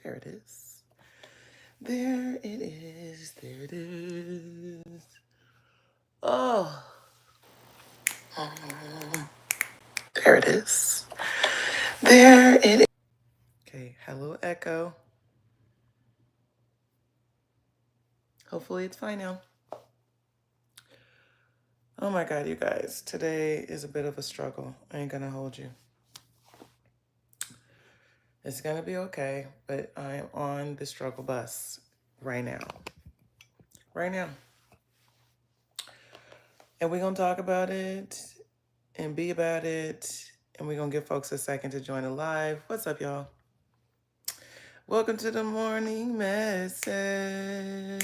There it is. There it is. There it is. Oh. There it is. There it is. Okay, hello, Echo. Hopefully it's fine now. Oh my God, you guys. Today is a bit of a struggle. I ain't gonna hold you. It's gonna be okay, but I'm on the struggle bus right now. Right now. And we're gonna talk about it and be about it. And we're gonna give folks a second to join the live. What's up, y'all? Welcome to the morning message.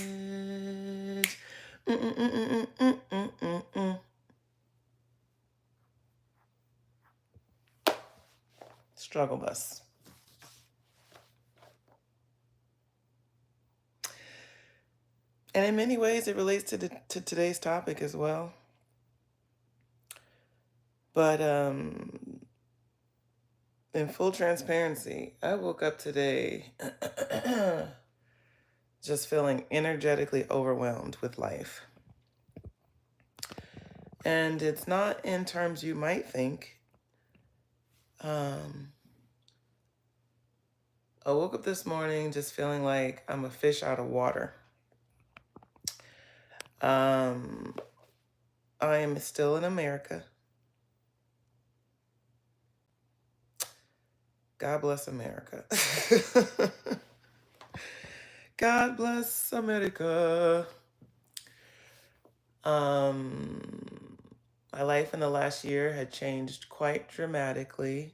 Struggle bus. And in many ways, it relates to today's topic as well. But in full transparency, I woke up today just feeling energetically overwhelmed with life. And it's not in terms you might think. I woke up this morning just feeling like I'm a fish out of water. I am still in America. God bless America. God bless America. My life in the last year had changed quite dramatically.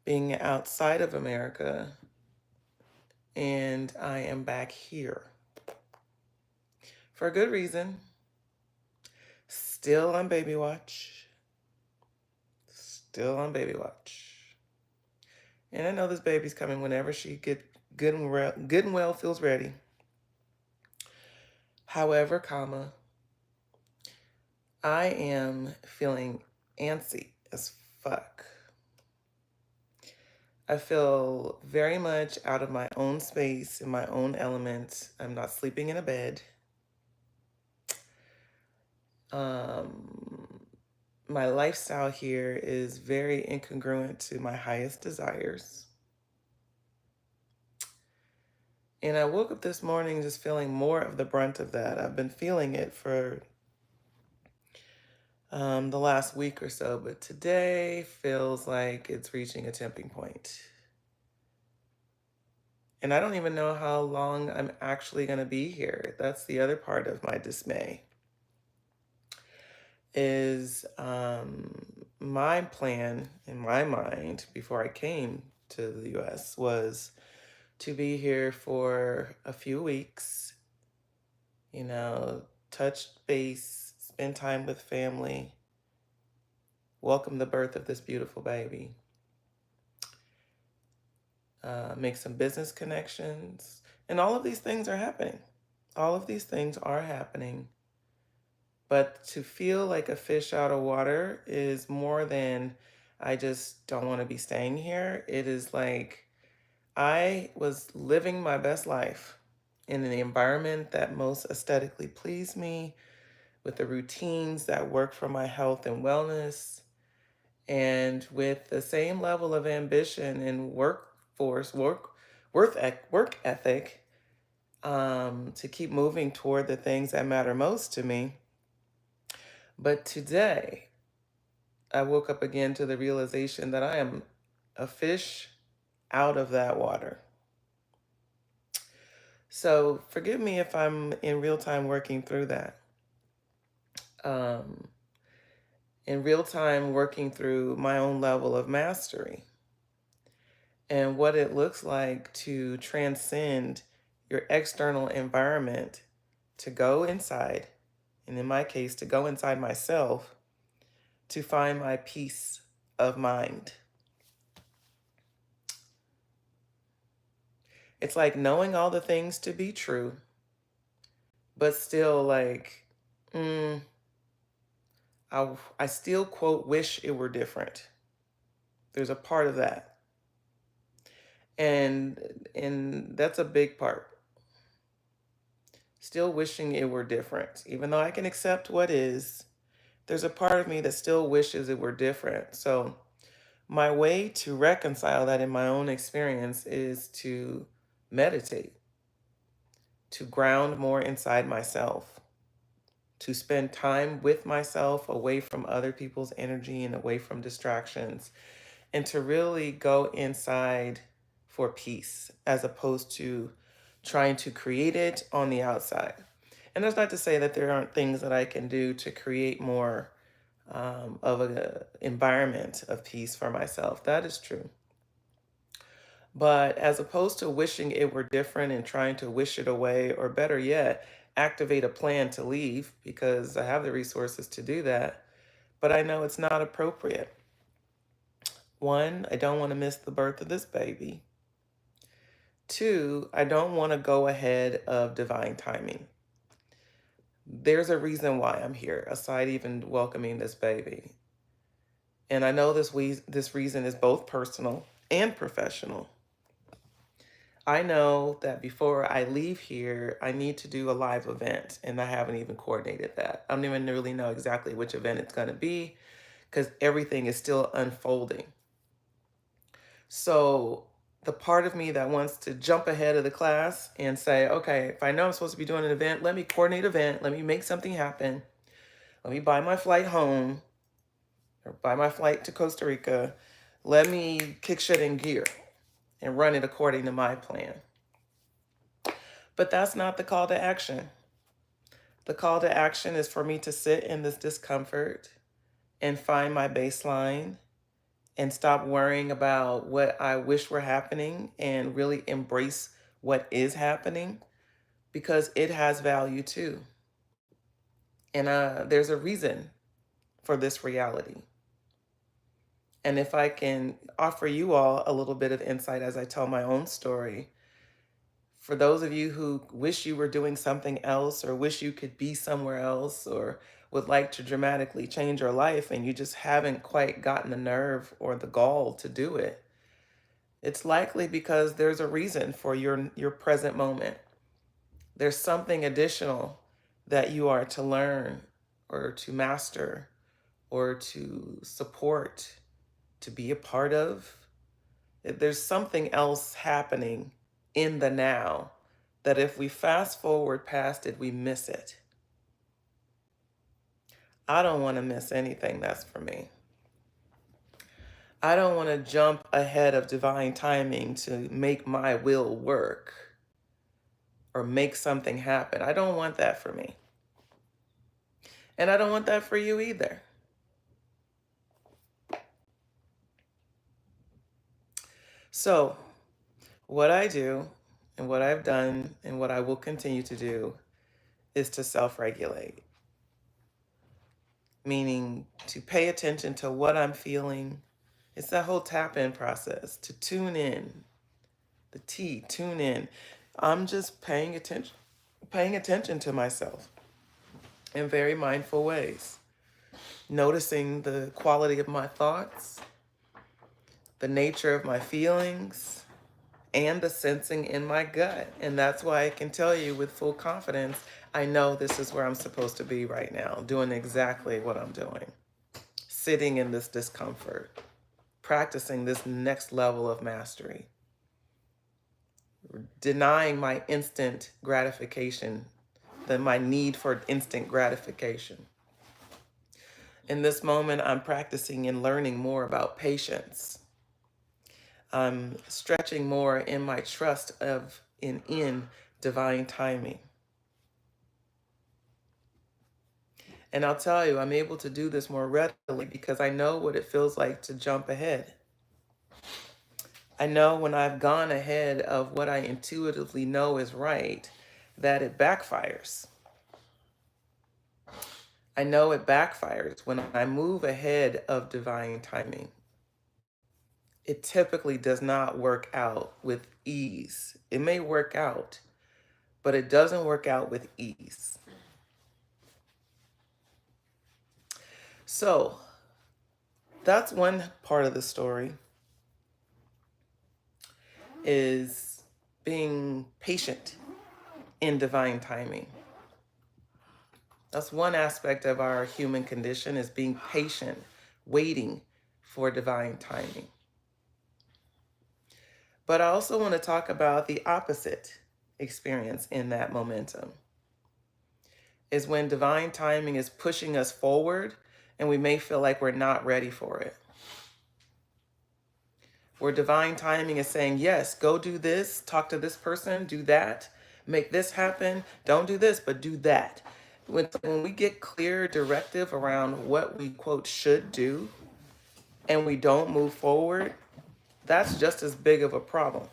Being outside of America, and I am back here. For a good reason. Still on baby watch. Still on baby watch. And I know this baby's coming whenever she get good and well feels ready. However, I am feeling antsy as fuck. I feel very much out of my own space, in my own element. I'm not sleeping in a bed. My lifestyle here is very incongruent to my highest desires. And I woke up this morning just feeling more of the brunt of that. I've been feeling it for the last week or so, but today feels like it's reaching a tipping point. And I don't even know how long I'm actually going to be here. That's the other part of my dismay. Is my plan in my mind before I came to the US was to be here for a few weeks, touch base, spend time with family, welcome the birth of this beautiful baby, make some business connections, and all of these things are happening. All of these things are happening. But to feel like a fish out of water is more than I just don't want to be staying here. It is like I was living my best life in an environment that most aesthetically pleased me, with the routines that work for my health and wellness, and with the same level of ambition and work ethic to keep moving toward the things that matter most to me. But today, I woke up again to the realization that I am a fish out of that water. So forgive me if I'm in real time working through that. In real time working through my own level of mastery and what it looks like to transcend your external environment, to go inside, and in my case, to go inside myself, to find my peace of mind. It's like knowing all the things to be true, but still like, I still quote, wish it were different. There's a part of that. And that's a big part. Still wishing it were different. Even though I can accept what is, there's a part of me that still wishes it were different. So my way to reconcile that in my own experience is to meditate, to ground more inside myself, to spend time with myself away from other people's energy and away from distractions, and to really go inside for peace as opposed to trying to create it on the outside. And that's not to say that there aren't things that I can do to create more of an environment of peace for myself. That is true. But as opposed to wishing it were different and trying to wish it away, or better yet, activate a plan to leave because I have the resources to do that, but I know it's not appropriate. One, I don't want to miss the birth of this baby. Two, I don't want to go ahead of divine timing. There's a reason why I'm here, aside even welcoming this baby. And I know this reason is both personal and professional. I know that before I leave here, I need to do a live event, and I haven't even coordinated that. I don't even really know exactly which event it's going to be because everything is still unfolding. So the part of me that wants to jump ahead of the class and say, okay, if I know I'm supposed to be doing an event, let me coordinate an event, let me make something happen, let me buy my flight home or buy my flight to Costa Rica, let me kick shit in gear and run it according to my plan. But that's not the call to action. The call to action is for me to sit in this discomfort and find my baseline and stop worrying about what I wish were happening and really embrace what is happening because it has value too. And there's a reason for this reality. And if I can offer you all a little bit of insight as I tell my own story, for those of you who wish you were doing something else or wish you could be somewhere else or would like to dramatically change your life and you just haven't quite gotten the nerve or the gall to do it, it's likely because there's a reason for your present moment. There's something additional that you are to learn or to master or to support, to be a part of. There's something else happening in the now that if we fast forward past it, we miss it. I don't want to miss anything that's for me. I don't want to jump ahead of divine timing to make my will work or make something happen. I don't want that for me. And I don't want that for you either. So, what I do and what I've done and what I will continue to do is to self-regulate, meaning to pay attention to what I'm feeling. It's that whole tap in process, to tune in, the T, tune in. I'm just paying attention to myself in very mindful ways, noticing the quality of my thoughts, the nature of my feelings, and the sensing in my gut. And that's why I can tell you with full confidence, I know this is where I'm supposed to be right now, doing exactly what I'm doing, sitting in this discomfort, practicing this next level of mastery, denying my instant gratification, my need for instant gratification. In this moment, I'm practicing and learning more about patience. I'm stretching more in my trust in divine timing. And I'll tell you, I'm able to do this more readily because I know what it feels like to jump ahead. I know when I've gone ahead of what I intuitively know is right, that it backfires. I know it backfires when I move ahead of divine timing. It typically does not work out with ease. It may work out, but it doesn't work out with ease. So, That's one part of the story, is being patient in divine timing. That's one aspect of our human condition, is being patient, waiting for divine timing. But I also want to talk about the opposite experience in that momentum, is when divine timing is pushing us forward and we may feel like we're not ready for it. Where divine timing is saying, yes, go do this, talk to this person, do that, make this happen, don't do this, but do that. When we get clear directive around what we, quote, should do, and we don't move forward, that's just as big of a problem,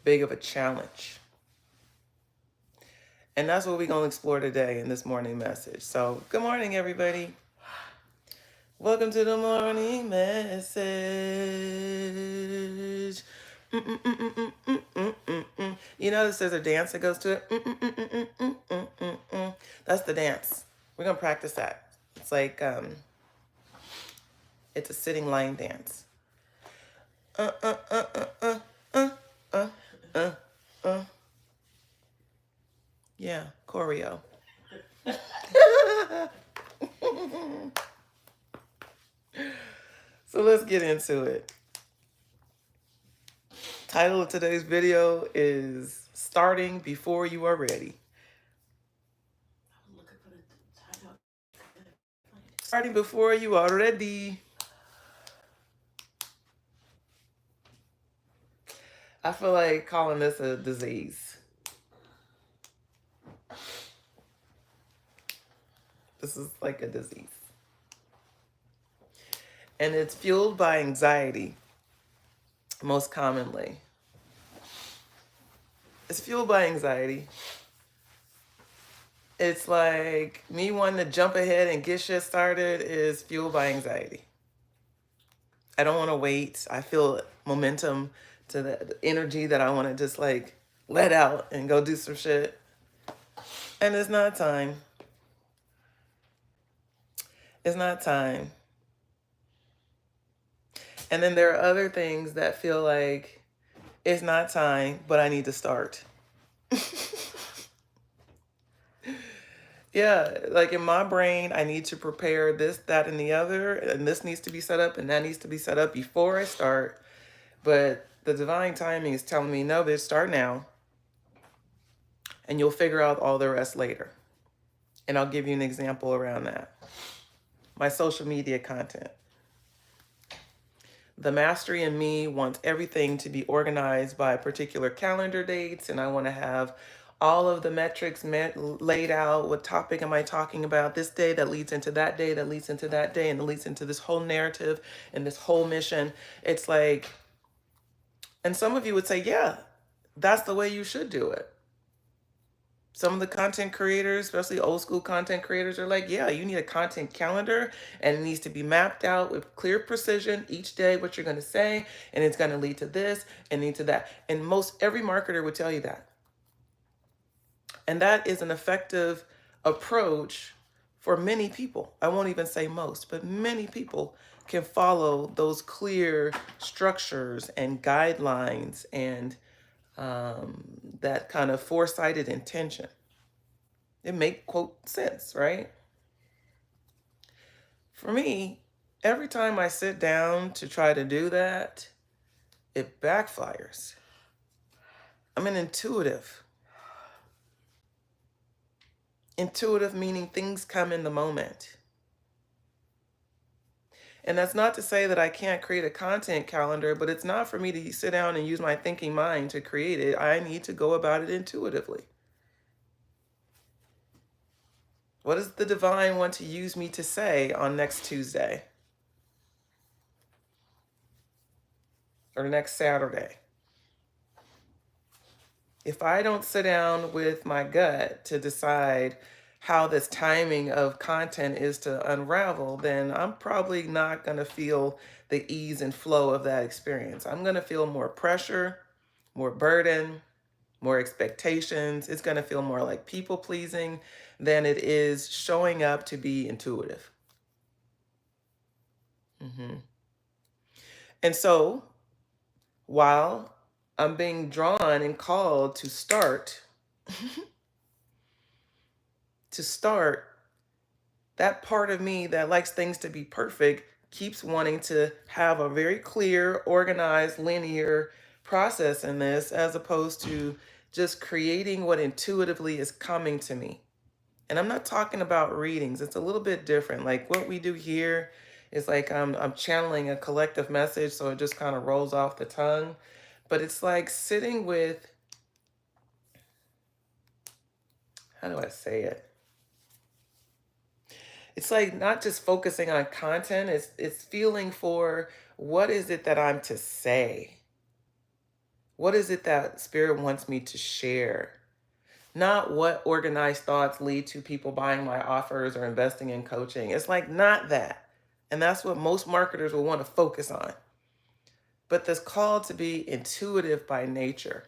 big of a challenge. And that's what we're going to explore today in this morning message. So, good morning, everybody. Welcome to the morning message. You notice there's a dance that goes to it. That's the dance. We're going to practice that. It's like, it's a sitting line dance. Yeah, choreo. So let's get into it. Title of today's video is Starting Before You Are Ready. Starting before you are ready. I feel like calling this a disease. This is like a disease. And it's fueled by anxiety, most commonly. It's fueled by anxiety. It's like me wanting to jump ahead and get shit started is fueled by anxiety. I don't want to wait. I feel momentum to the energy that I want to just like let out and go do some shit. And it's not time. It's not time. And then there are other things that feel like it's not time, but I need to start. Yeah, like in my brain, I need to prepare this, that, and the other, and this needs to be set up, and that needs to be set up before I start. But the divine timing is telling me, no, bitch, start now, and you'll figure out all the rest later. And I'll give you an example around that. My social media content. The mastery in me wants everything to be organized by particular calendar dates, and I want to have all of the metrics laid out. What topic am I talking about this day that leads into that day, that leads into that day, and that leads into this whole narrative and this whole mission. It's like, and some of you would say, yeah, that's the way you should do it. Some of the content creators, especially old school content creators, are like, yeah, you need a content calendar, and it needs to be mapped out with clear precision each day, what you're going to say, and it's going to lead to this and lead to that. And every marketer would tell you that. And that is an effective approach for many people. I won't even say most, but many people can follow those clear structures and guidelines and that kind of foresighted intention. It make, quote, sense, right? For me, every time I sit down to try to do that, it backfires. I'm an intuitive. Intuitive meaning things come in the moment. And that's not to say that I can't create a content calendar, but it's not for me to sit down and use my thinking mind to create it. I need to go about it intuitively. What does the divine want to use me to say on next Tuesday? Or next Saturday? If I don't sit down with my gut to decide how this timing of content is to unravel, then I'm probably not going to feel the ease and flow of that experience. I'm going to feel more pressure, more burden, more expectations. It's going to feel more like people pleasing than it is showing up to be intuitive. Hmm. And so while I'm being drawn and called to start, to start, that part of me that likes things to be perfect keeps wanting to have a very clear, organized, linear process in this, as opposed to just creating what intuitively is coming to me. And I'm not talking about readings. It's a little bit different. Like what we do here is like I'm channeling a collective message, so it just kind of rolls off the tongue. But it's like sitting with, how do I say it? It's like not just focusing on content, it's feeling for what is it that I'm to say? What is it that spirit wants me to share? Not what organized thoughts lead to people buying my offers or investing in coaching. It's like not that. And that's what most marketers will want to focus on. But this call to be intuitive by nature.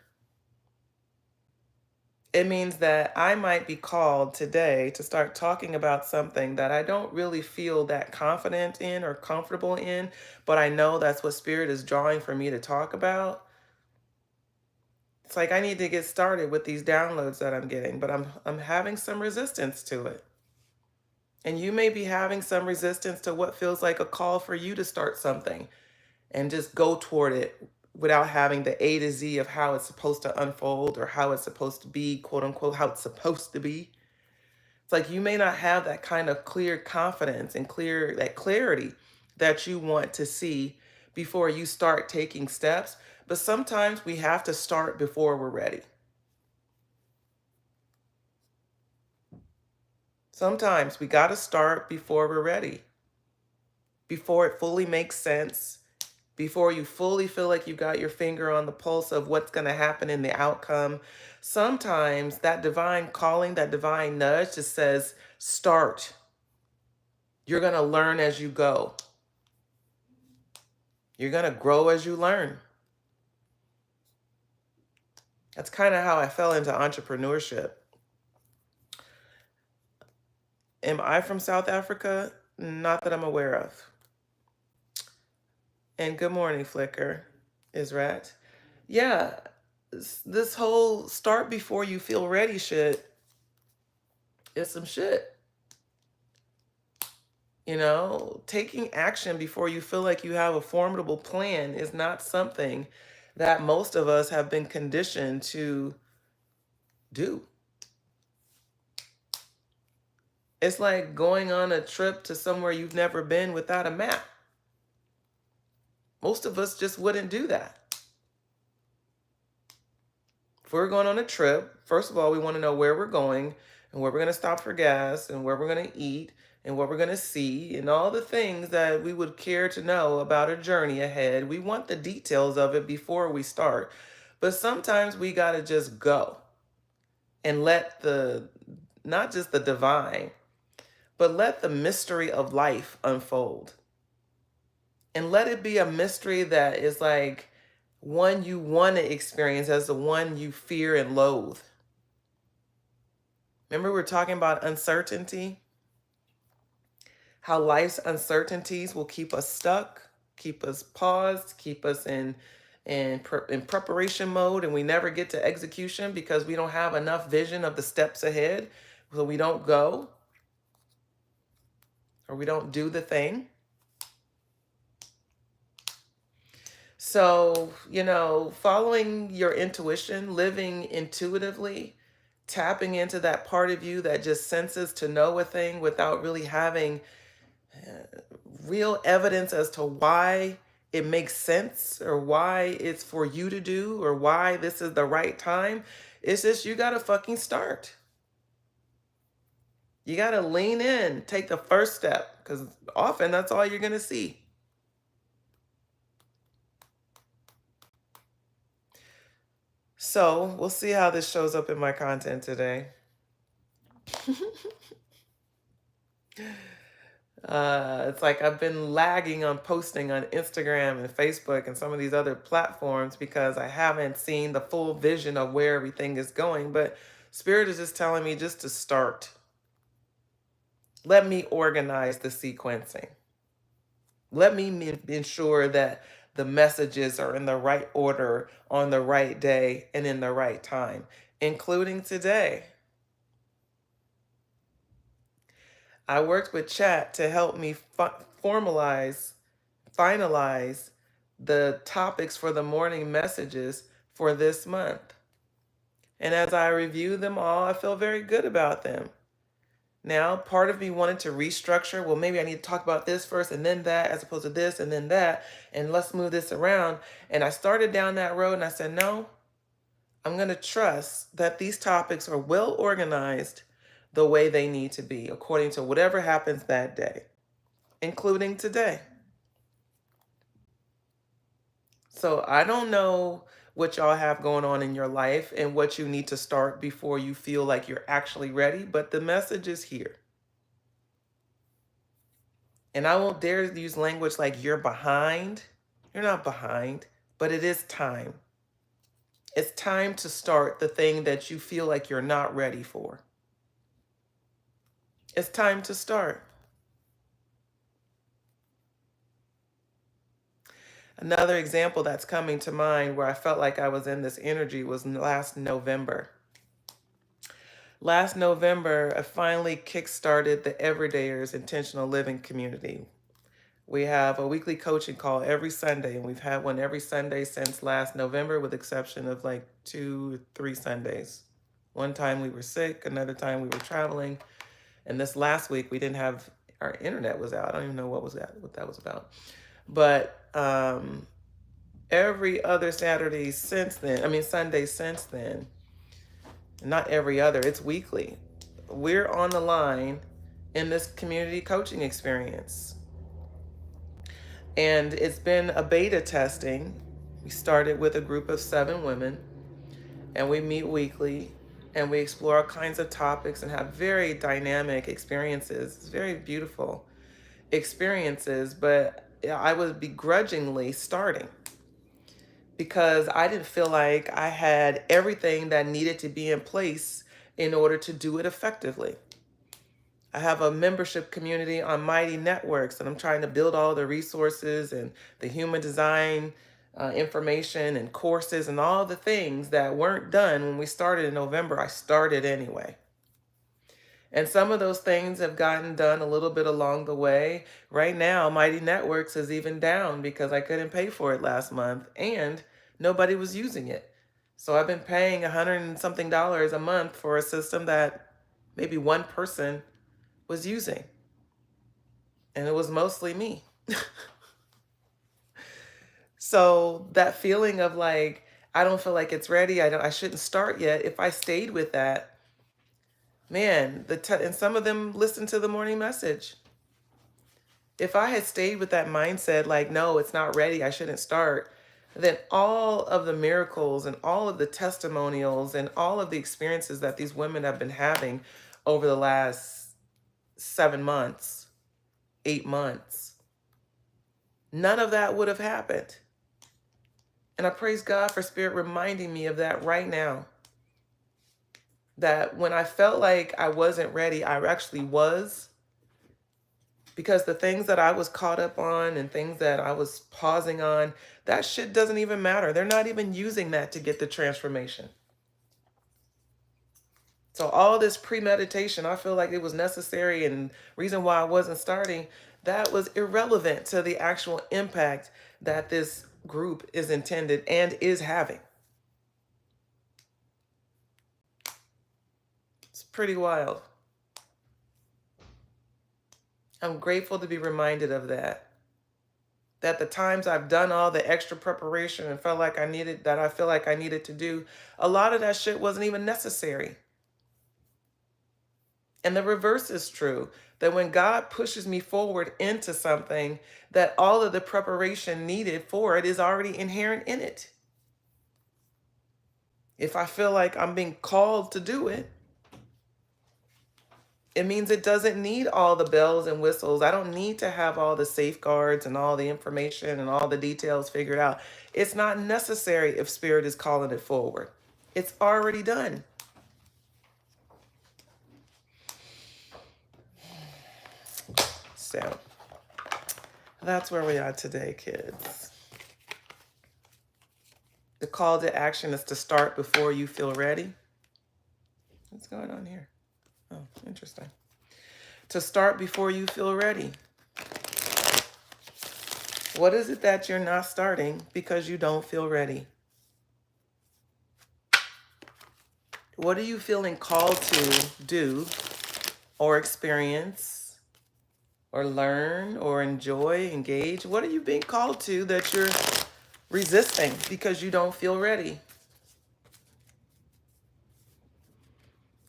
It means that I might be called today to start talking about something that I don't really feel that confident in or comfortable in, but I know that's what spirit is drawing for me to talk about. It's like I need to get started with these downloads that I'm getting, but I'm having some resistance to it. And you may be having some resistance to what feels like a call for you to start something and just go toward it without having the A to Z of how it's supposed to unfold or how it's supposed to be, quote unquote, how it's supposed to be. It's like you may not have that kind of clear confidence and that clarity that you want to see before you start taking steps. But sometimes we have to start before we're ready. Sometimes we got to start before we're ready, before it fully makes sense, before you fully feel like you got your finger on the pulse of what's going to happen in the outcome. Sometimes that divine calling, that divine nudge just says, start. You're going to learn as you go. You're going to grow as you learn. That's kind of how I fell into entrepreneurship. Am I from South Africa? Not that I'm aware of. And good morning, Flicker, Israt. Yeah, this whole start before you feel ready shit is some shit. You know, taking action before you feel like you have a formidable plan is not something that most of us have been conditioned to do. It's like going on a trip to somewhere you've never been without a map. Most of us just wouldn't do that. If we're going on a trip, first of all, we want to know where we're going and where we're going to stop for gas and where we're going to eat and what we're going to see and all the things that we would care to know about a journey ahead. We want the details of it before we start. But sometimes we got to just go and let not just the divine, but let the mystery of life unfold. And let it be a mystery that is like one you want to experience as the one you fear and loathe. Remember, we're talking about uncertainty, how life's uncertainties will keep us stuck, keep us paused, keep us in preparation mode, and we never get to execution because we don't have enough vision of the steps ahead. So we don't go or we don't do the thing. So, following your intuition, living intuitively, tapping into that part of you that just senses to know a thing without really having real evidence as to why it makes sense or why it's for you to do or why this is the right time. It's just you got to fucking start. You got to lean in, take the first step, because often that's all you're going to see. So we'll see how this shows up in my content today. It's like I've been lagging on posting on Instagram and Facebook and some of these other platforms because I haven't seen the full vision of where everything is going. But Spirit is just telling me just to start. Let me organize the sequencing. Let me ensure that the messages are in the right order, on the right day, and in the right time, including today. I worked with chat to help me finalize the topics for the morning messages for this month. And as I review them all, I feel very good about them. Now, part of me wanted to restructure. Well, maybe I need to talk about this first and then that, as opposed to this and then that, and let's move this around. And I started down that road and I said, no, I'm going to trust that these topics are well organized the way they need to be, according to whatever happens that day, including today. So I don't know what y'all have going on in your life and what you need to start before you feel like you're actually ready, but the message is here. And I won't dare use language like you're behind. You're not behind, but it is time. It's time to start the thing that you feel like you're not ready for. It's time to start. Another example that's coming to mind where I felt like I was in this energy was last November. Last November, I finally kickstarted the Everydayers Intentional Living Community. We have a weekly coaching call every Sunday, and we've had one every Sunday since last November, with the exception of like 2 or 3 Sundays. One time we were sick, another time we were traveling, and this last week we didn't have, our internet was out. I don't even know what that was about. But every other Saturday since then, Sunday since then, not every other, it's weekly. We're on the line in this community coaching experience. And it's been a beta testing. We started with a group of 7 women, and we meet weekly, and we explore all kinds of topics and have very dynamic experiences. It's very beautiful experiences, but I was begrudgingly starting because I didn't feel like I had everything that needed to be in place in order to do it effectively. I have a membership community on Mighty Networks, and I'm trying to build all the resources and the human design information and courses and all the things that weren't done when we started in November. I started anyway. And some of those things have gotten done a little bit along the way. Right now, Mighty Networks is even down because I couldn't pay for it last month and nobody was using it. So I've been paying $100 and something a month for a system that maybe one person was using. And it was mostly me. So that feeling of like, I don't feel like it's ready. I shouldn't start yet. If I stayed with that, man, and some of them listen to the morning message. If I had stayed with that mindset, like, no, it's not ready, I shouldn't start, then all of the miracles and all of the testimonials and all of the experiences that these women have been having over the last 7 months, 8 months, none of that would have happened. And I praise God for Spirit reminding me of that right now. That when I felt like I wasn't ready, I actually was. Because the things that I was caught up on and things that I was pausing on, that shit doesn't even matter. They're not even using that to get the transformation. So all this premeditation, I feel like it was necessary, and reason why I wasn't starting, that was irrelevant to the actual impact that this group is intended and is having. It's pretty wild. I'm grateful to be reminded of that. That the times I've done all the extra preparation and felt like I feel like I needed to do, a lot of that shit wasn't even necessary. And the reverse is true, that when God pushes me forward into something, that all of the preparation needed for it is already inherent in it. If I feel like I'm being called to do it, it means it doesn't need all the bells and whistles. I don't need to have all the safeguards and all the information and all the details figured out. It's not necessary if Spirit is calling it forward. It's already done. So That's where we are today, kids. The call to action is to start before you feel ready. What's going on here? Oh, interesting. To start before you feel ready. What is it that you're not starting because you don't feel ready? What are you feeling called to do or experience or learn or enjoy, engage? What are you being called to that you're resisting because you don't feel ready?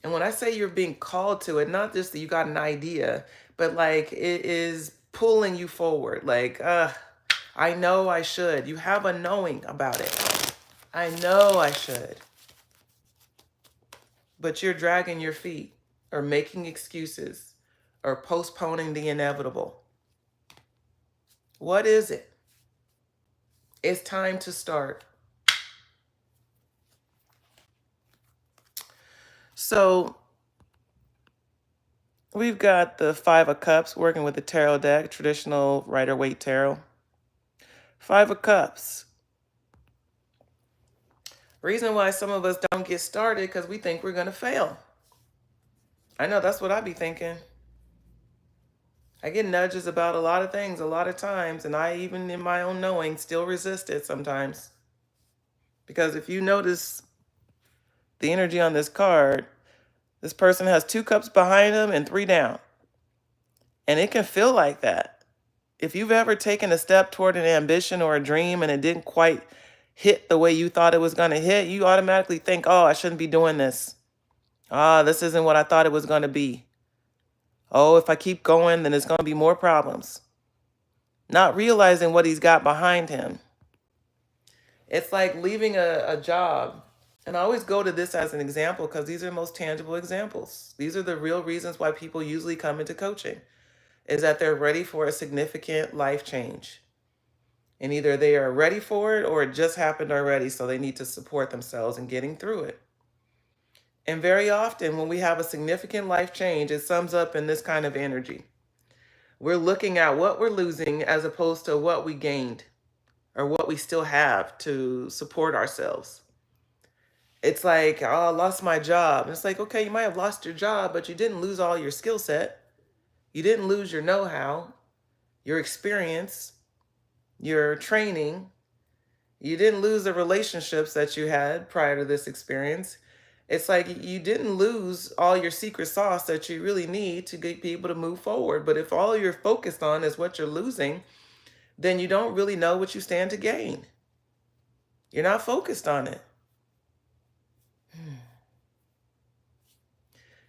And when I say you're being called to it, not just that you got an idea, but like it is pulling you forward. Like, I know I should. You have a knowing about it. I know I should. But you're dragging your feet or making excuses or postponing the inevitable. What is it? It's time to start. So we've got the Five of Cups working with the tarot deck, traditional Rider-Waite tarot. Five of Cups. Reason why some of us don't get started because we think we're going to fail. I know that's what I be thinking. I get nudges about a lot of things a lot of times, and I, even in my own knowing, still resist it sometimes. Because if you notice the energy on this card, this person has 2 cups behind them and 3 down. And it can feel like that. If you've ever taken a step toward an ambition or a dream and it didn't quite hit the way you thought it was going to hit, you automatically think, oh, I shouldn't be doing this. This isn't what I thought it was going to be. Oh, if I keep going, then there's going to be more problems. Not realizing what he's got behind him. It's like leaving a job. And I always go to this as an example because these are the most tangible examples. These are the real reasons why people usually come into coaching, is that they're ready for a significant life change. And either they are ready for it or it just happened already, so they need to support themselves in getting through it. And very often when we have a significant life change, it sums up in this kind of energy. We're looking at what we're losing as opposed to what we gained or what we still have to support ourselves. It's like, oh, I lost my job. And it's like, okay, you might have lost your job, but you didn't lose all your skill set. You didn't lose your know-how, your experience, your training. You didn't lose the relationships that you had prior to this experience. It's like you didn't lose all your secret sauce that you really need to be able to move forward. But if all you're focused on is what you're losing, then you don't really know what you stand to gain. You're not focused on it.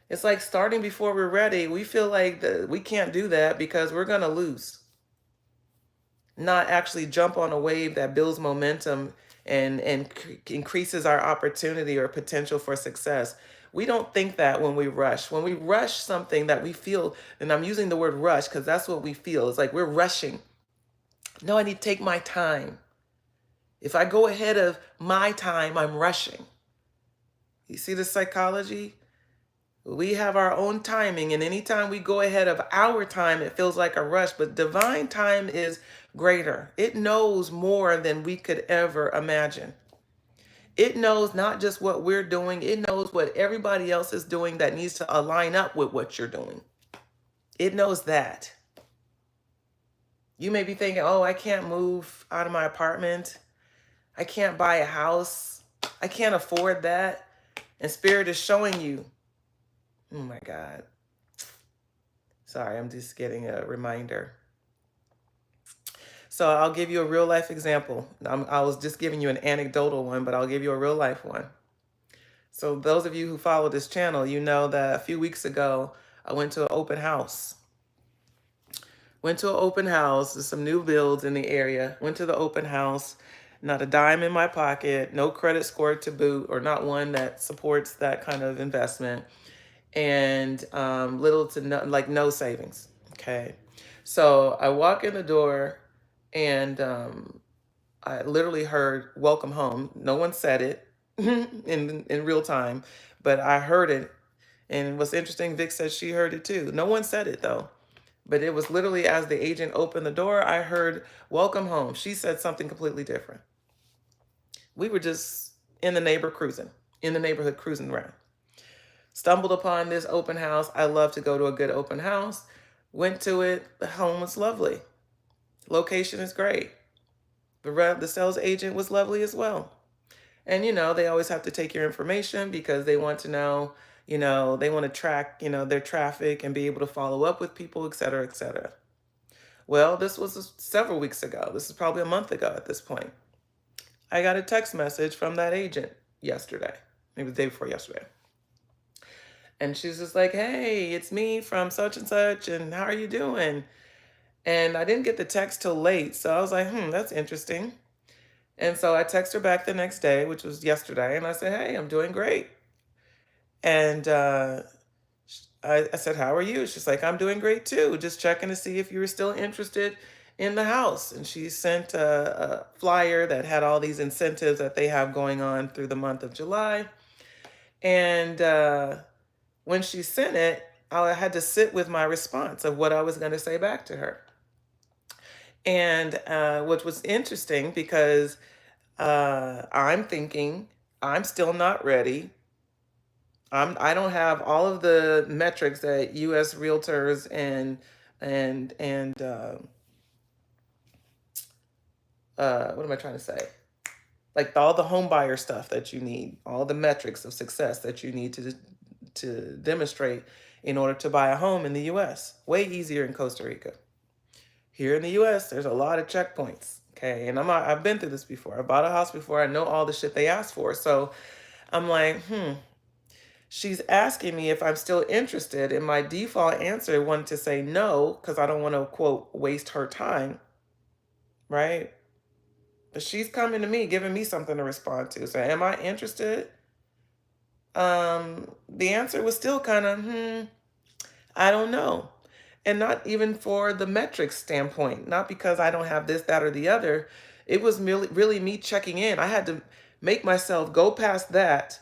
It's like starting before we're ready. We feel like we can't do that because we're going to lose. Not actually jump on a wave that builds momentum and increases our opportunity or potential for success. We don't think that when we rush. When we rush something that we feel, and I'm using the word rush because that's what we feel. It's like we're rushing. No, I need to take my time. If I go ahead of my time, I'm rushing. You see the psychology? We have our own timing, and anytime we go ahead of our time, it feels like a rush, but divine time is greater. It knows more than we could ever imagine. It knows not just what we're doing, it knows what everybody else is doing that needs to align up with what you're doing. It knows that. You may be thinking, oh, I can't move out of my apartment. I can't buy a house. I can't afford that. And Spirit is showing you, oh my God. Sorry, I'm just getting a reminder. So I'll give you a real life example. I was just giving you an anecdotal one, but I'll give you a real life one. So those of you who follow this channel, you know that a few weeks ago, I went to an open house. There's some new builds in the area. Went to the open house, not a dime in my pocket, no credit score to boot, or not one that supports that kind of investment. And little to no, like no savings. Okay. So I walk in the door and I literally heard welcome home. No one said it in real time, but I heard it. And what's interesting, Vic said she heard it too. No one said it though. But it was literally as the agent opened the door, I heard, "Welcome home." She said something completely different. We were just in the neighborhood cruising around. Stumbled upon this open house. I love to go to a good open house. Went to it. The home was lovely. Location is great. The sales agent was lovely as well. And, they always have to take your information because they want to know, they want to track, their traffic and be able to follow up with people, et cetera, et cetera. Well, this was several weeks ago. This is probably a month ago at this point. I got a text message from that agent yesterday, maybe the day before yesterday. And she's just like, "Hey, it's me from such and such, and how are you doing?" And I didn't get the text till late. So I was like, that's interesting. And so I text her back the next day, which was yesterday, and I said, "Hey, I'm doing great." And I said, "How are you?" She's like, "I'm doing great too. Just checking to see if you were still interested in the house." And she sent a flyer that had all these incentives that they have going on through the month of July. And when she sent it, I had to sit with my response of what I was going to say back to her. And which was interesting because I'm thinking I'm still not ready. I don't have all of the metrics that U.S. realtors and what am I trying to say? Like all the home buyer stuff that you need, all the metrics of success that you need to demonstrate in order to buy a home in the U.S. Way easier in Costa Rica. Here in the U.S., there's a lot of checkpoints. Okay, and I've been through this before. I bought a house before. I know all the shit they asked for. So I'm like, she's asking me if I'm still interested, and my default answer wanted to say no because I don't want to, quote, waste her time, right? But she's coming to me, giving me something to respond to. So am I interested? The answer was still kind of, I don't know. And not even for the metrics standpoint, not because I don't have this, that, or the other. It was really me checking in. I had to make myself go past that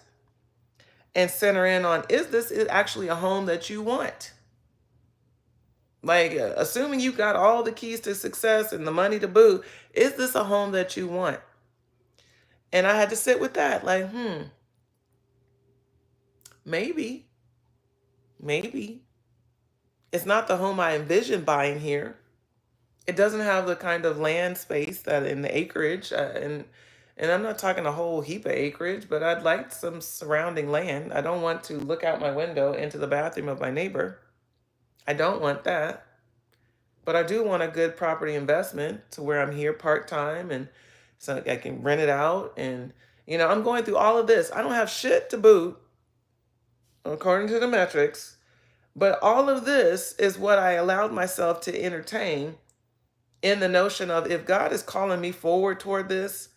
and center in on, is this actually a home that you want? Like, assuming you got all the keys to success and the money to boot, is this a home that you want? And I had to sit with that, like, maybe. It's not the home I envisioned buying here. It doesn't have the kind of land space that in the acreage, and I'm not talking a whole heap of acreage, but I'd like some surrounding land. I don't want to look out my window into the bathroom of my neighbor. I don't want that. But I do want a good property investment to where I'm here part-time and so I can rent it out. And, I'm going through all of this. I don't have shit to boot, according to the metrics. But all of this is what I allowed myself to entertain in the notion of, if God is calling me forward toward this,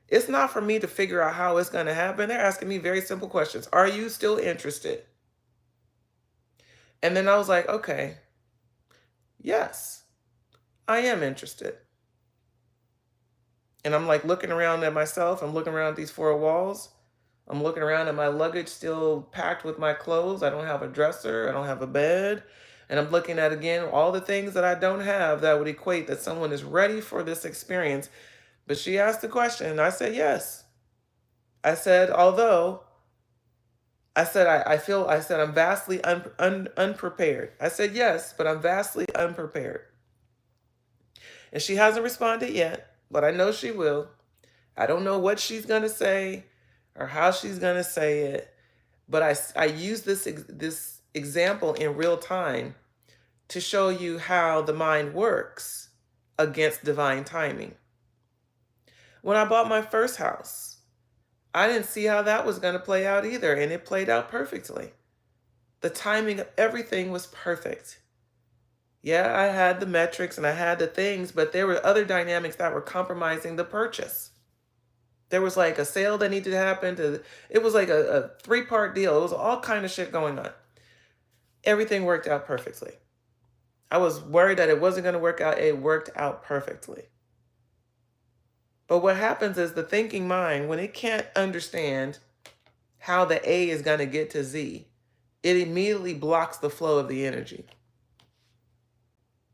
it's not for me to figure out how it's going to happen. They're asking me very simple questions. Are you still interested? And then I was like, okay, yes, I am interested. And I'm like looking around at myself. I'm looking around at these four walls. I'm looking around at my luggage still packed with my clothes. I don't have a dresser. I don't have a bed. And I'm looking at, again, all the things that I don't have that would equate that someone is ready for this experience. But she asked the question, and I said yes. I said, although, I said I'm vastly unprepared. I said yes, but I'm vastly unprepared. And she hasn't responded yet, but I know she will. I don't know what she's going to say or how she's going to say it, but I use this example in real time to show you how the mind works against divine timing. When I bought my first house, I didn't see how that was going to play out either, and it played out perfectly. The timing of everything was perfect. Yeah, I had the metrics and I had the things, but there were other dynamics that were compromising the purchase. There was like a sale that needed to happen. It was like a three-part deal. It was all kind of shit going on. Everything worked out perfectly. I was worried that it wasn't going to work out. It worked out perfectly. But what happens is the thinking mind, when it can't understand how the A is going to get to Z, it immediately blocks the flow of the energy.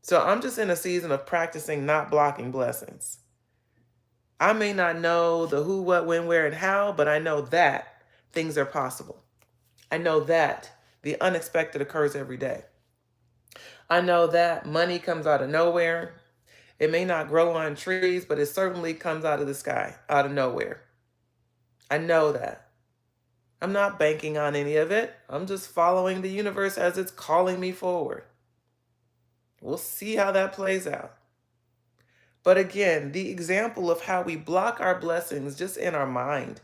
So I'm just in a season of practicing not blocking blessings. I may not know the who, what, when, where, and how, but I know that things are possible. I know that the unexpected occurs every day. I know that money comes out of nowhere. It may not grow on trees, but it certainly comes out of the sky, out of nowhere. I know that. I'm not banking on any of it. I'm just following the universe as it's calling me forward. We'll see how that plays out. But again, the example of how we block our blessings just in our mind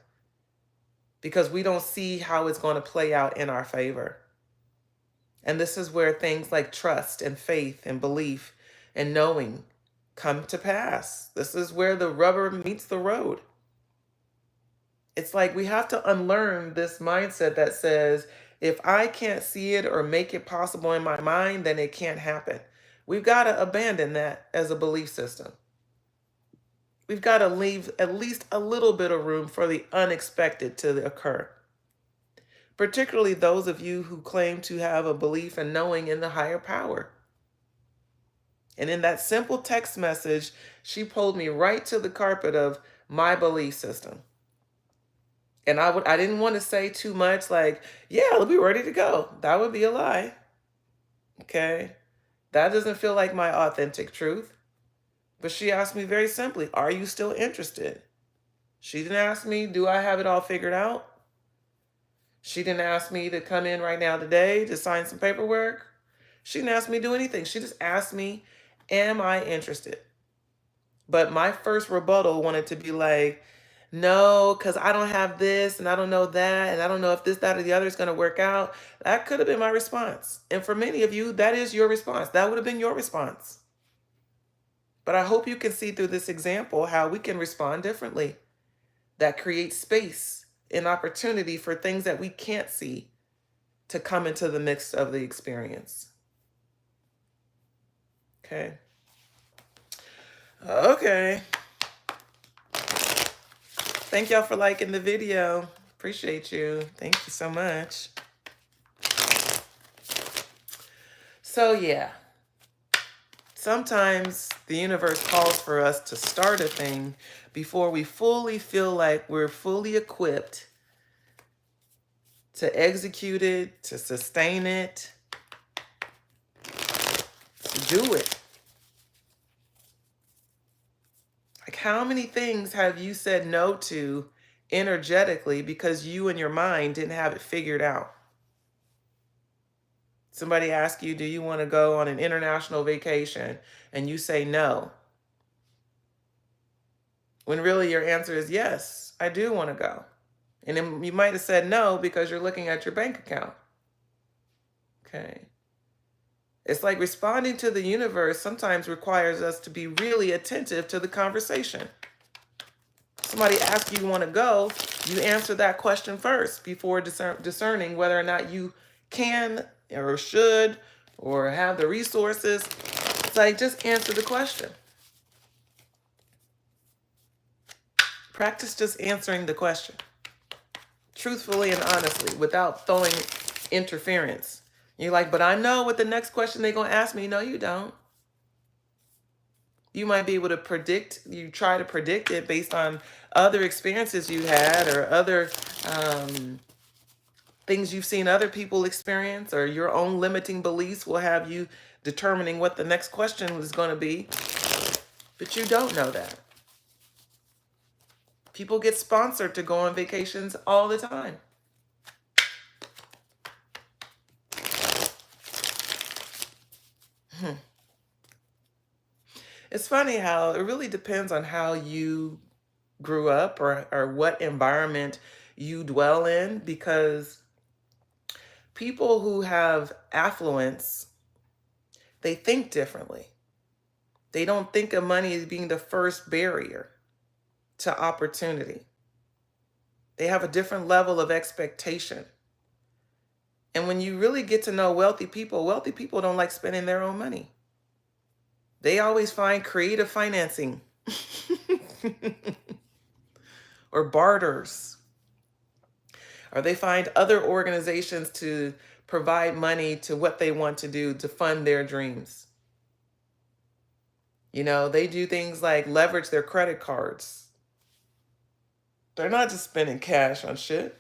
because we don't see how it's going to play out in our favor. And this is where things like trust and faith and belief and knowing come to pass. This is where the rubber meets the road. It's like we have to unlearn this mindset that says, if I can't see it or make it possible in my mind, then it can't happen. We've got to abandon that as a belief system. We've got to leave at least a little bit of room for the unexpected to occur. Particularly those of you who claim to have a belief and knowing in the higher power. And in that simple text message, she pulled me right to the carpet of my belief system. And I didn't want to say too much like, yeah, we'll be ready to go. That would be a lie. Okay. That doesn't feel like my authentic truth. But she asked me very simply, are you still interested? She didn't ask me, do I have it all figured out? She didn't ask me to come in right now today to sign some paperwork. She didn't ask me to do anything. She just asked me, am I interested? But my first rebuttal wanted to be like, no, because I don't have this and I don't know that and I don't know if this, that, or the other is going to work out. That could have been my response. And for many of you, that is your response. That would have been your response. But I hope you can see through this example how we can respond differently. That creates space and opportunity for things that we can't see to come into the mix of the experience. Okay. Okay. Thank y'all for liking the video. Appreciate you. Thank you so much. So yeah, sometimes the universe calls for us to start a thing before we fully feel like we're fully equipped to execute it, to sustain it, to do it. Like, how many things have you said no to energetically because you and your mind didn't have it figured out? Somebody asks you, do you want to go on an international vacation? And you say no. When really your answer is yes, I do want to go. And then you might have said no because you're looking at your bank account. Okay. It's like responding to the universe sometimes requires us to be really attentive to the conversation. Somebody asks you want to go, you answer that question first before discerning whether or not you can or should or have the resources. It's like, just answer the question. Practice just answering the question truthfully and honestly without throwing interference. You're like, but I know what the next question they're going to ask me. No, you don't. You might be able to predict, you try to predict it based on other experiences you had or other things you've seen other people experience, or your own limiting beliefs will have you determining what the next question is going to be. But you don't know that. People get sponsored to go on vacations all the time. It's funny how it really depends on how you grew up or what environment you dwell in, because people who have affluence, they think differently. They don't think of money as being the first barrier to opportunity. They have a different level of expectation. And when you really get to know wealthy people don't like spending their own money. They always find creative financing or barters, or they find other organizations to provide money to what they want to do to fund their dreams. You know, they do things like leverage their credit cards. They're not just spending cash on shit.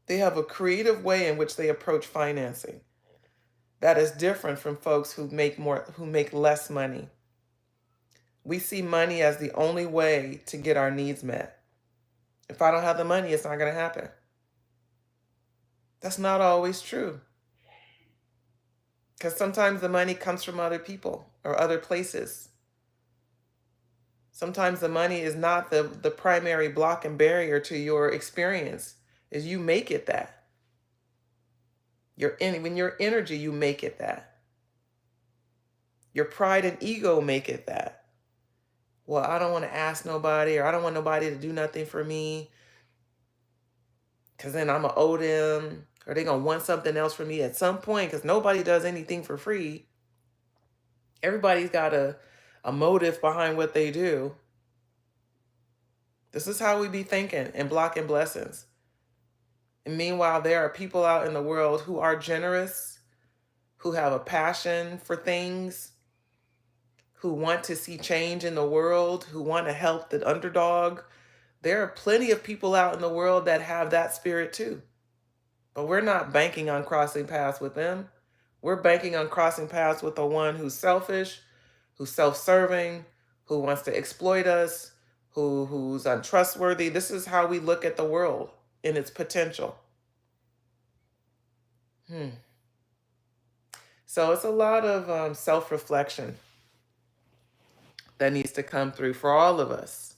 They have a creative way in which they approach financing that is different from folks who make less money. We see money as the only way to get our needs met. If I don't have the money, it's not going to happen. That's not always true. Because sometimes the money comes from other people or other places. Sometimes the money is not the primary block and barrier to your experience, is you make it that. When your energy, you make it that. Your pride and ego make it that. Well, I don't want to ask nobody, or I don't want nobody to do nothing for me, because then I'm going to owe them, or they're going to want something else from me at some point, because nobody does anything for free. Everybody's got a motive behind what they do. This is how we be thinking and blocking blessings. And meanwhile, there are people out in the world who are generous, who have a passion for things, who want to see change in the world, who want to help the underdog. There are plenty of people out in the world that have that spirit too. But we're not banking on crossing paths with them. We're banking on crossing paths with the one who's selfish, who's self-serving, who wants to exploit us, who's untrustworthy. This is how we look at the world in its potential. So it's a lot of self-reflection that needs to come through for all of us.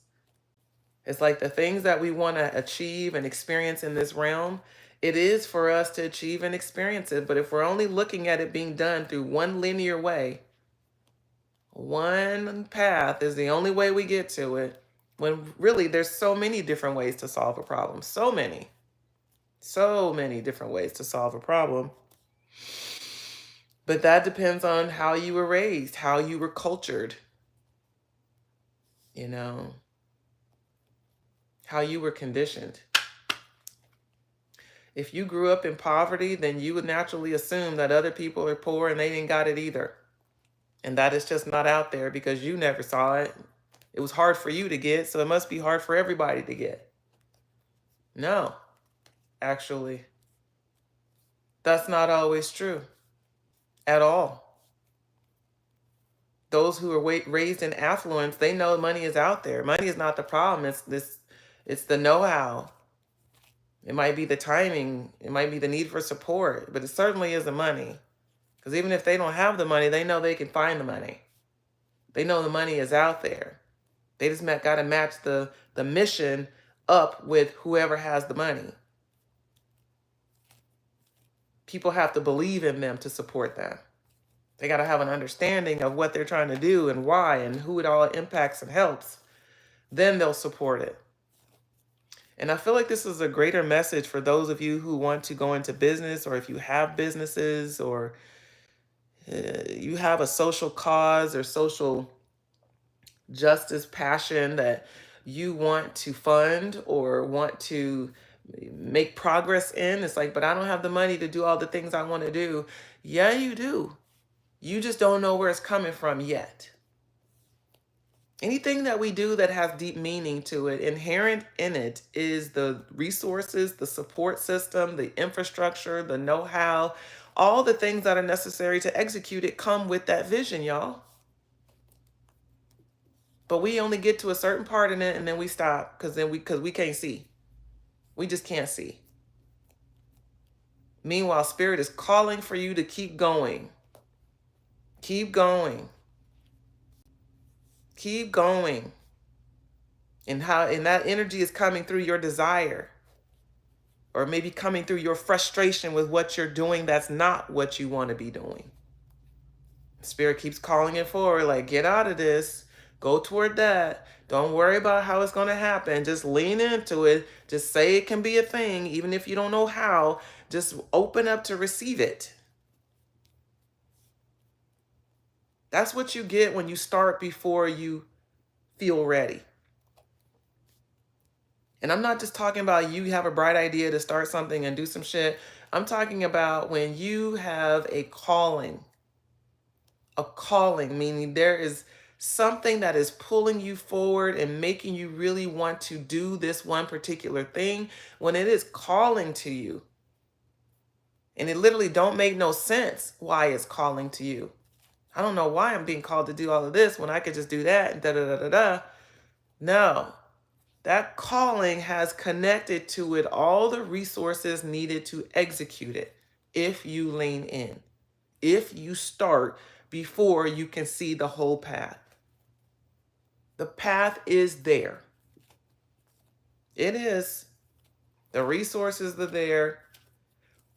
It's like the things that we want to achieve and experience in this realm, it is for us to achieve and experience it. But if we're only looking at it being done through one linear way, one path is the only way we get to it, when really there's so many different ways to solve a problem. So many different ways to solve a problem. But that depends on how you were raised, how you were cultured, you know, how you were conditioned. If you grew up in poverty, then you would naturally assume that other people are poor and they didn't got it either. And that is just not out there because you never saw it. It was hard for you to get, so it must be hard for everybody to get. No, actually, that's not always true at all. Those who are raised in affluence, they know money is out there. Money is not the problem. It's the know-how. It might be the timing. It might be the need for support, but it certainly isn't money. Because even if they don't have the money, they know they can find the money. They know the money is out there. They just got to match the mission up with whoever has the money. People have to believe in them to support them. They got to have an understanding of what they're trying to do and why and who it all impacts and helps. Then they'll support it. And I feel like this is a greater message for those of you who want to go into business, or if you have businesses, or you have a social cause or social justice passion that you want to fund or want to make progress in. It's like, but I don't have the money to do all the things I want to do. Yeah, you do. You just don't know where it's coming from yet. Anything that we do that has deep meaning to it, inherent in it is the resources, the support system, the infrastructure, the know-how, all the things that are necessary to execute it come with that vision, y'all. But we only get to a certain part in it and then we stop because we can't see. We just can't see. Meanwhile, Spirit is calling for you to keep going. Keep going. Keep going. And that energy is coming through your desire, or maybe coming through your frustration with what you're doing that's not what you want to be doing. Spirit keeps calling it forward, like, get out of this, go toward that. Don't worry about how it's going to happen. Just lean into it. Just say it can be a thing, even if you don't know how. Just open up to receive it. That's what you get when you start before you feel ready. And I'm not just talking about you have a bright idea to start something and do some shit. I'm talking about when you have a calling a calling, meaning there is something that is pulling you forward and making you really want to do this one particular thing, when it is calling to you. And it literally don't make no sense why it's calling to you. I don't know why I'm being called to do all of this when I could just do that and da da da da da. No, that calling has connected to it all the resources needed to execute it if you lean in, if you start before you can see the whole path. The path is there. It is. The resources are there.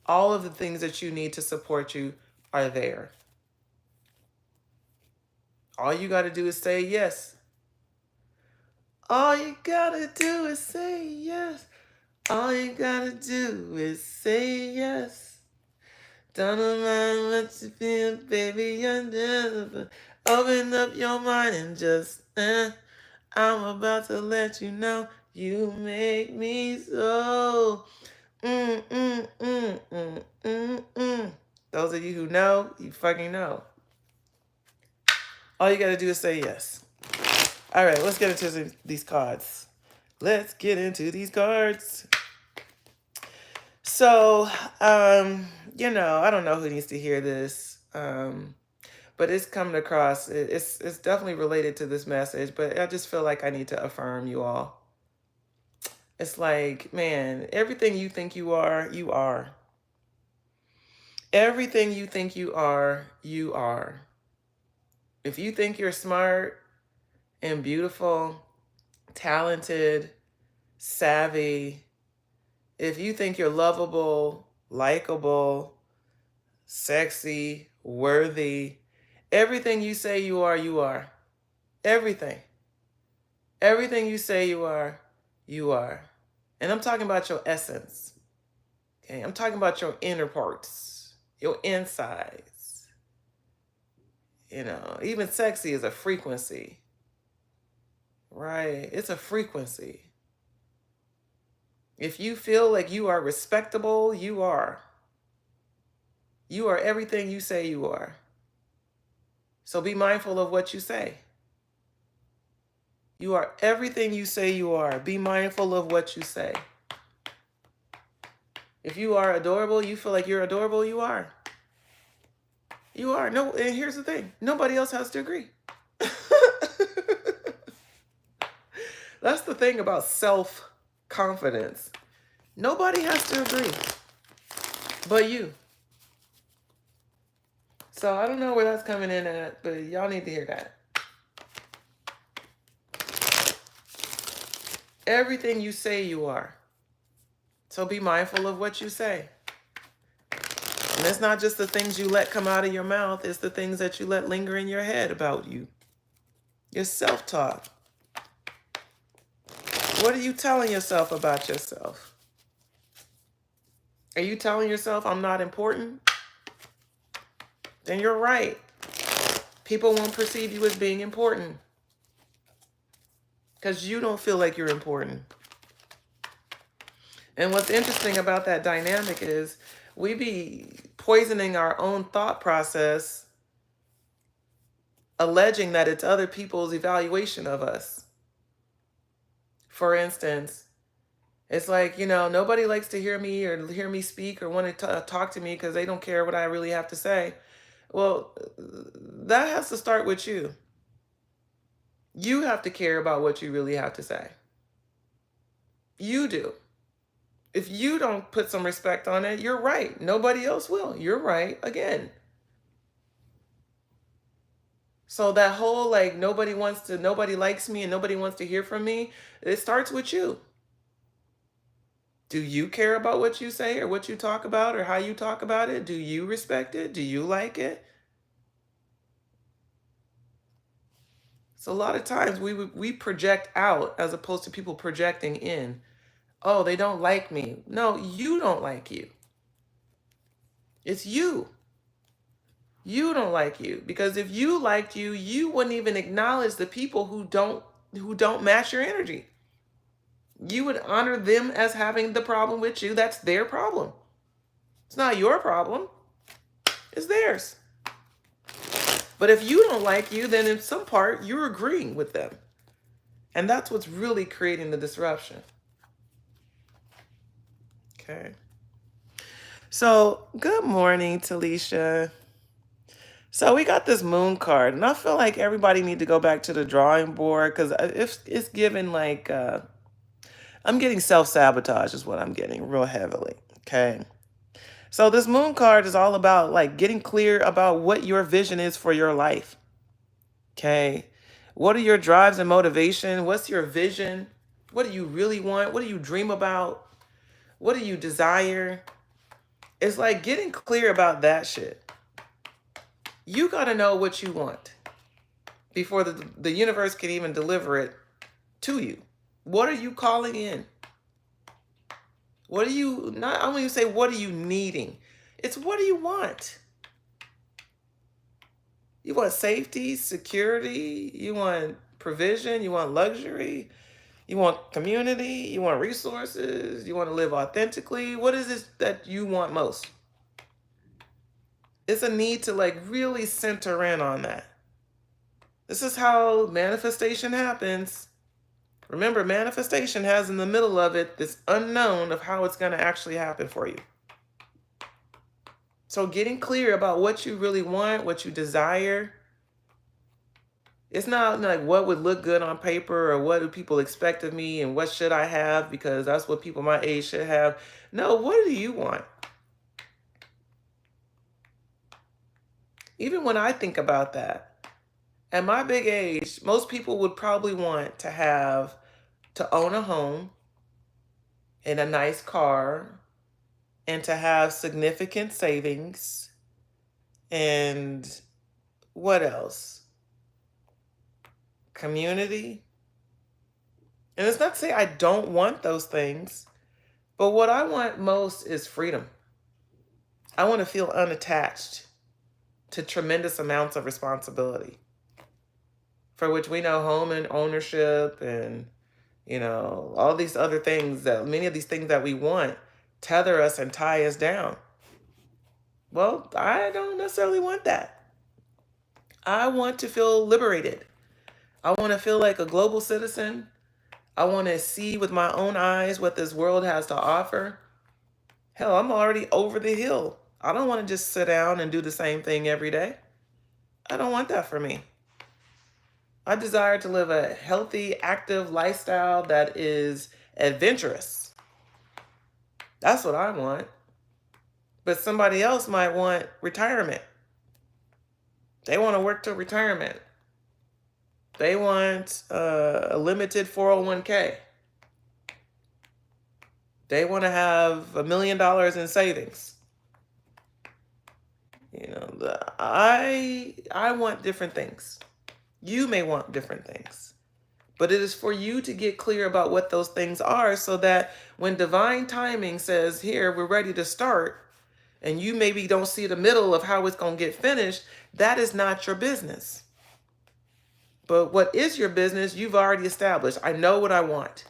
All of the things that you need to support you are there. All you got to do is say yes. All you got to do is say yes. All you got to do is say yes. Don't mind what you feel, baby. Open up your mind and just, I'm about to let you know you make me so. Those of you who know, you fucking know. All you gotta do is say yes. All right, let's get into these cards. Let's get into these cards. So, you know, I don't know who needs to hear this, but it's coming across. It's definitely related to this message, but I just feel like I need to affirm you all. It's like, man, everything you think you are, you are. Everything you think you are, you are. If you think you're smart and beautiful, talented, savvy, if you think you're lovable, likable, sexy, worthy, everything you say you are, you are. Everything. Everything you say you are, you are. And I'm talking about your essence. Okay, I'm talking about your inner parts, your insides. You know, even sexy is a frequency. Right? It's a frequency. If you feel like you are respectable, you are. You are everything you say you are. So be mindful of what you say. You are everything you say you are. Be mindful of what you say. If you are adorable, you feel like you're adorable, you are. You are. No, and here's the thing. Nobody else has to agree. That's the thing about self-confidence. Nobody has to agree but you. So I don't know where that's coming in at, but y'all need to hear that. Everything you say you are. So be mindful of what you say. And it's not just the things you let come out of your mouth, it's the things that you let linger in your head about you. Your self-talk. What are you telling yourself about yourself? Are you telling yourself I'm not important? Then you're right. People won't perceive you as being important because you don't feel like you're important. And what's interesting about that dynamic is we be poisoning our own thought process, alleging that it's other people's evaluation of us. For instance, it's like, you know, nobody likes to hear me or hear me speak or want to talk to me because they don't care what I really have to say. Well, that has to start with you. You have to care about what you really have to say. You do. If you don't put some respect on it, you're right. Nobody else will. You're right again. So that whole like nobody likes me and nobody wants to hear from me, it starts with you. Do you care about what you say or what you talk about or how you talk about it? Do you respect it? Do you like it? So a lot of times we project out as opposed to people projecting in. Oh, they don't like me. No, you don't like you. It's you. You don't like you. Because if you liked you, you wouldn't even acknowledge the people who don't match your energy. You would honor them as having the problem with you. That's their problem. It's not your problem. It's theirs. But if you don't like you, then in some part you're agreeing with them. And that's what's really creating the disruption. Okay. So, good morning, Talisha. So we got this moon card, and I feel like everybody need to go back to the drawing board because it's given like I'm getting self-sabotage is what I'm getting real heavily. Okay. So this moon card is all about like getting clear about what your vision is for your life. Okay. What are your drives and motivation? What's your vision? What do you really want? What do you dream about? What do you desire? It's like getting clear about that shit. You got to know what you want before the universe can even deliver it to you. What are you calling in? What are you, not I want you to say, what are you needing? It's what do you want? You want safety, security, you want provision, you want luxury, you want community, you want resources, you want to live authentically. What is it that you want most? It's a need to like really center in on that. This is how manifestation happens. Remember, manifestation has in the middle of it this unknown of how it's going to actually happen for you. So getting clear about what you really want, what you desire. It's not like what would look good on paper or what do people expect of me and what should I have because that's what people my age should have. No, what do you want? Even when I think about that, at my big age, most people would probably want to own a home and a nice car and to have significant savings and what else? Community. And it's not to say I don't want those things, but what I want most is freedom. I want to feel unattached to tremendous amounts of responsibility, for which we know home and ownership and, all these other things that many of these things that we want tether us and tie us down. Well, I don't necessarily want that. I want to feel liberated. I want to feel like a global citizen. I want to see with my own eyes what this world has to offer. Hell, I'm already over the hill. I don't want to just sit down and do the same thing every day. I don't want that for me. I desire to live a healthy, active lifestyle that is adventurous. That's what I want. But somebody else might want retirement. They want to work till retirement. They want a limited 401k. They want to have $1 million in savings. I want different things. You may want different things. But it is for you to get clear about what those things are so that when divine timing says, here, we're ready to start, and you maybe don't see the middle of how it's going to get finished, that is not your business. But what is your business, you've already established. I know what I want.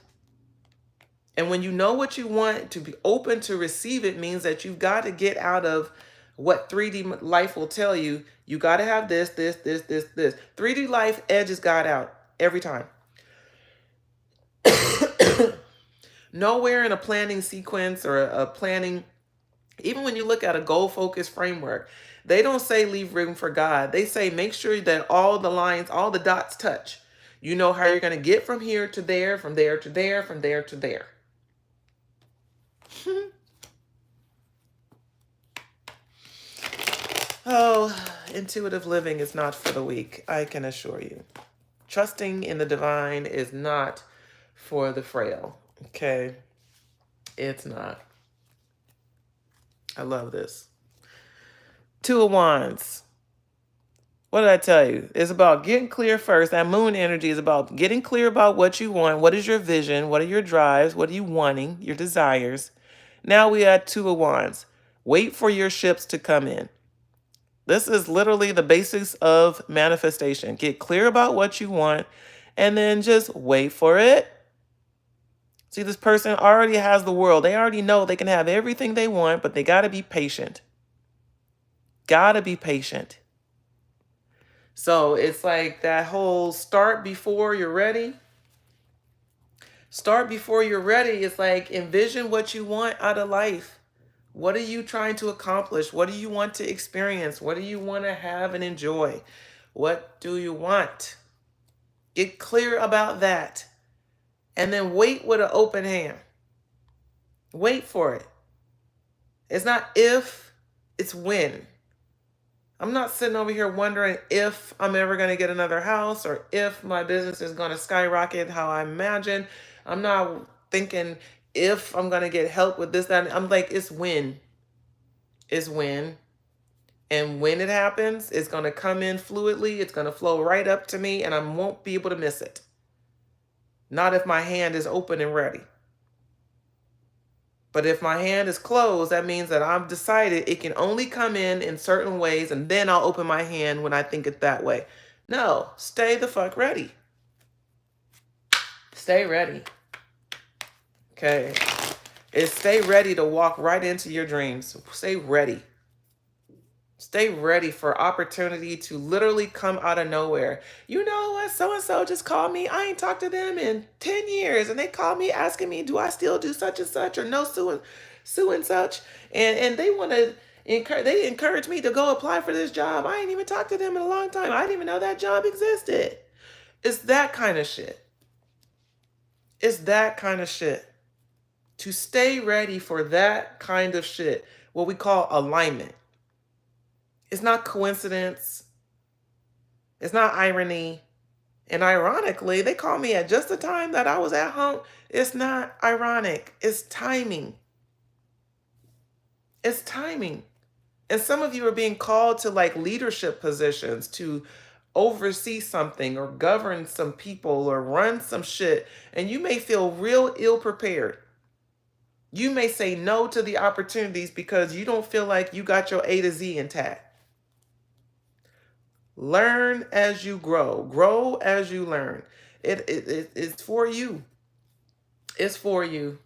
And when you know what you want, to be open to receive it means that you've got to get out of what 3D life will tell you. You got to have this, this, this, this, this. 3D life edges God out every time. Nowhere in a planning sequence or a planning, even when you look at a goal-focused framework, they don't say leave room for God. They say make sure that all the lines, all the dots touch. You know how you're going to get from here to there, from there to there, from there to there. Oh, intuitive living is not for the weak, I can assure you. Trusting in the divine is not for the frail, okay? It's not. I love this. Two of Wands. What did I tell you? It's about getting clear first. That moon energy is about getting clear about what you want. What is your vision? What are your drives? What are you wanting? Your desires. Now we add Two of Wands. Wait for your ships to come in. This is literally the basics of manifestation. Get clear about what you want and then just wait for it. See, this person already has the world. They already know they can have everything they want, but they got to be patient. Got to be patient. So it's like that whole start before you're ready. Start before you're ready. It's like envision what you want out of life. What are you trying to accomplish? What do you want to experience? What do you want to have and enjoy? What do you want? Get clear about that. And then wait with an open hand. Wait for it. It's not if, it's when. I'm not sitting over here wondering if I'm ever going to get another house or if my business is going to skyrocket how I imagine. I'm not thinking if I'm going to get help with this, that. I'm like, it's when. It's when. And when it happens, it's going to come in fluidly. It's going to flow right up to me and I won't be able to miss it. Not if my hand is open and ready. But if my hand is closed, that means that I've decided it can only come in certain ways and then I'll open my hand when I think it that way. No, stay the fuck ready. Stay ready. Okay. It's stay ready to walk right into your dreams. Stay ready. Stay ready for opportunity to literally come out of nowhere. You know what? So-and-so just called me. I ain't talked to them in 10 years. And they called me asking me, do I still do such and such or no sue and such? And they want to they encourage me to go apply for this job. I ain't even talked to them in a long time. I didn't even know that job existed. It's that kind of shit. It's that kind of shit. To stay ready for that kind of shit, what we call alignment. It's not coincidence. It's not irony. And ironically, they called me at just the time that I was at home. It's not ironic. It's timing. It's timing. And some of you are being called to like leadership positions to oversee something or govern some people or run some shit. And you may feel real ill prepared. You may say no to the opportunities because you don't feel like you got your A to Z intact. Learn as you grow. Grow as you learn. It's for you. It's for you.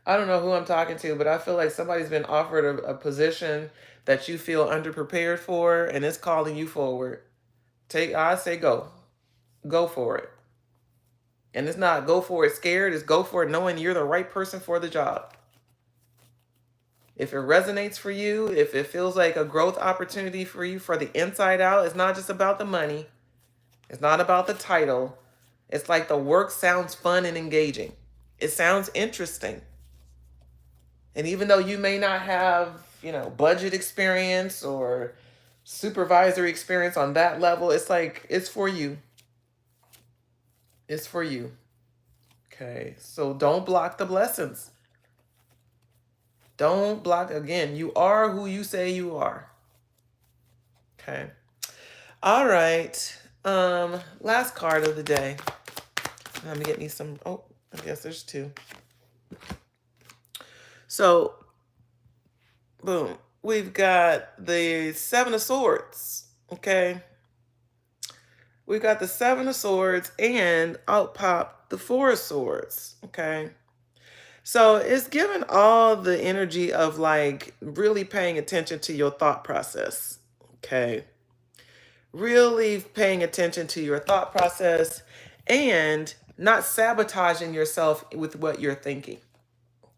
I don't know who I'm talking to, but I feel like somebody's been offered a position that you feel underprepared for, and it's calling you forward. I say go. Go for it. And it's not go for it scared, it's go for it knowing you're the right person for the job. If it resonates for you, if it feels like a growth opportunity for you for the inside out, it's not just about the money. It's not about the title. It's like the work sounds fun and engaging. It sounds interesting. And even though you may not have, budget experience or supervisory experience on that level, it's like, it's for you. It's for you. Okay, so don't block the blessings. Don't block, again, you are who you say you are. Okay. All right. Last card of the day. Let me get me some, I guess there's two. So, boom. We've got the Seven of Swords, okay? We've got the Seven of Swords and out pop the Four of Swords, okay? So it's given all the energy of like really paying attention to your thought process, okay? Really paying attention to your thought process and not sabotaging yourself with what you're thinking,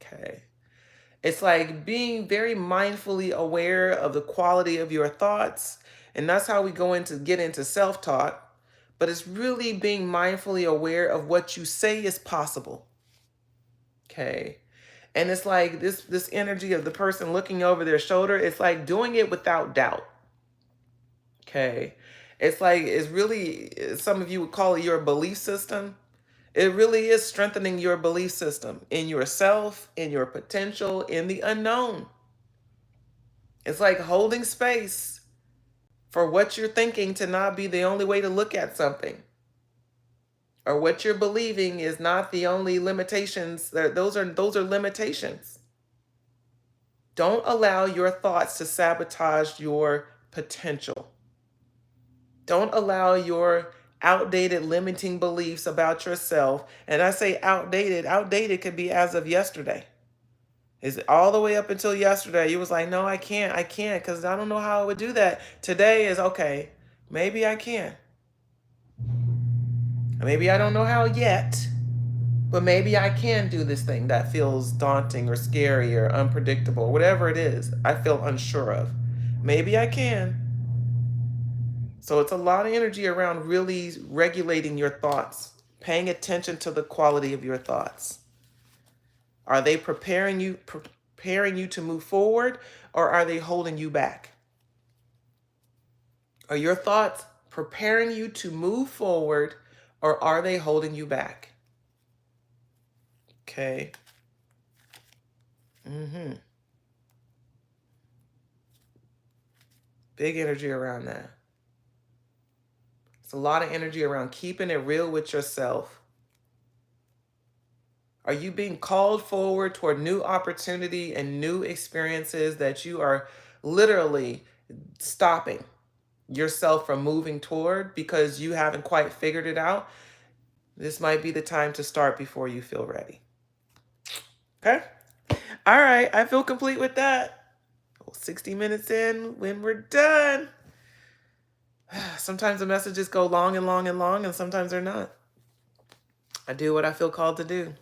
okay? It's like being very mindfully aware of the quality of your thoughts. And that's how we get into self-talk. But it's really being mindfully aware of what you say is possible. Okay. And it's like this energy of the person looking over their shoulder. It's like doing it without doubt. Okay. It's like, it's really, some of you would call it your belief system. It really is strengthening your belief system in yourself, in your potential, in the unknown. It's like holding space for what you're thinking to not be the only way to look at something. Or what you're believing is not the only limitations. Those are limitations. Don't allow your thoughts to sabotage your potential. Don't allow your outdated limiting beliefs about yourself. And I say outdated could be as of yesterday. Is all the way up until yesterday, you was like, no, I can't, because I don't know how I would do that. Today is, okay, Maybe I can. Maybe I don't know how yet, but maybe I can do this thing that feels daunting or scary or unpredictable, whatever it is I feel unsure of. Maybe I can. So it's a lot of energy around really regulating your thoughts, paying attention to the quality of your thoughts. Are they preparing you to move forward, or are they holding you back? Are your thoughts preparing you to move forward, or are they holding you back? Okay. Big energy around that. It's a lot of energy around keeping it real with yourself. Are you being called forward toward new opportunity and new experiences that you are literally stopping yourself from moving toward because you haven't quite figured it out? This might be the time to start before you feel ready. Okay? All right. I feel complete with that. 60 minutes in when we're done. Sometimes the messages go long and long and long, and sometimes they're not. I do what I feel called to do.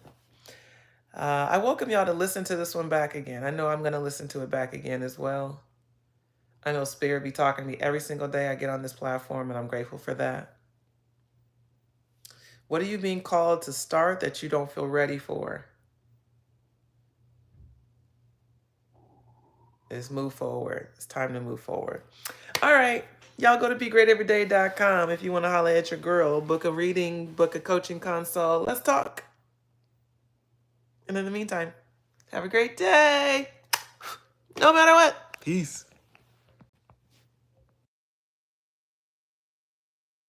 I welcome y'all to listen to this one back again. I know I'm going to listen to it back again as well. I know Spirit be talking to me every single day I get on this platform, and I'm grateful for that. What are you being called to start that you don't feel ready for? It's move forward. It's time to move forward. All right. Y'all go to begreateveryday.com if you want to holler at your girl, book a reading, book a coaching consult. Let's talk. And in the meantime, have a great day. No matter what. Peace.